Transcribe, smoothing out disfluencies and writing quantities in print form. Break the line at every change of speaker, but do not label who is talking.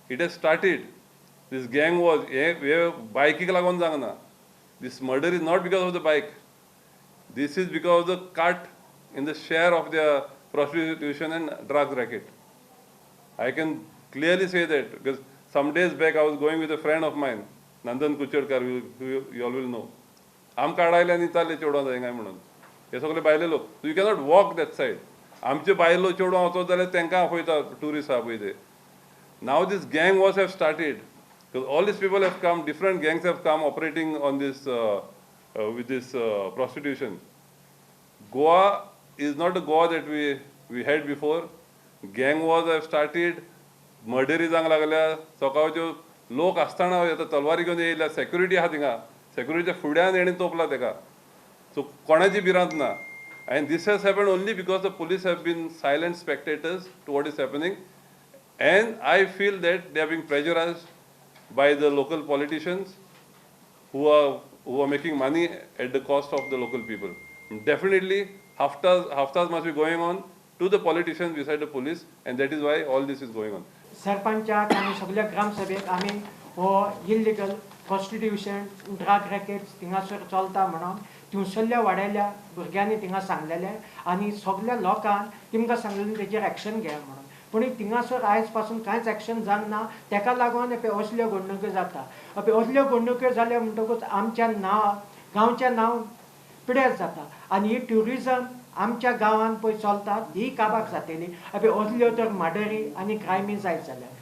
It has started. This gang was bike lagon jangna. This murder is not because of the bike. This is because of the cut in the share of their prostitution and drugs racket. I can clearly say that because some days back I was going with a friend of mine, Nandan Kuchadkar, who you all will know. आम काढायला आनी चालले चेडवां थंय म्हणून हे सगळे भायले लोक. So you cannot walk that side. आमचे बायलो चेडवां वचत जाल्यार तांकां आपयता टुरिस्ट आहा पळय ते. Now this gang wars have started because all these people have come, different gangs have come operating on this with this prostitution. Goa is not the Goa that we had before. Gang wars have started. Murdery जावंक लागल्या. सकाळच्यो लोक आसतना येता तलवारी घेवन येयल्या. Security आहा थिंगा. सेक्युरिटीच्या फुड्यान हेणी तोपला तेका. सो कोणाची भिरांत ना. And this has happened only because the police have been silent spectators to what is happening. And I feel that they are being pressurized by the local politicians who are making money at the cost of the local people. Definitely, haftas must be going on to the politicians beside the police, and that is why all this is going on.
सरपंचाक आनी सगळ्या ग्रामसभेक आमी हो illegal prostitution drug rackets थिंगासर चलता म्हणून तिवसल्ल्या वाड्याल्या भुरग्यांनी थिंगा सांगलेले आनी सगळ्या लोकांक तिमकां सांगलेलें तेजेर एक्शन घे म्हणून. पूण थिंगासर आयज पासून कांयच एक्शन जावंक ना. तेका लागून असल्यो घडणुको जाता. असल्यो घडणुको जाल्या म्हणटकूच आमच्या गांवचें नांव पिड्यार जाता. आनी ही ट्युरिजम आमच्या गांवांत पळय चलतात ही काबाक जातली. असल्यो तर मर्डरी आनी क्रायमी जायत जाल्यार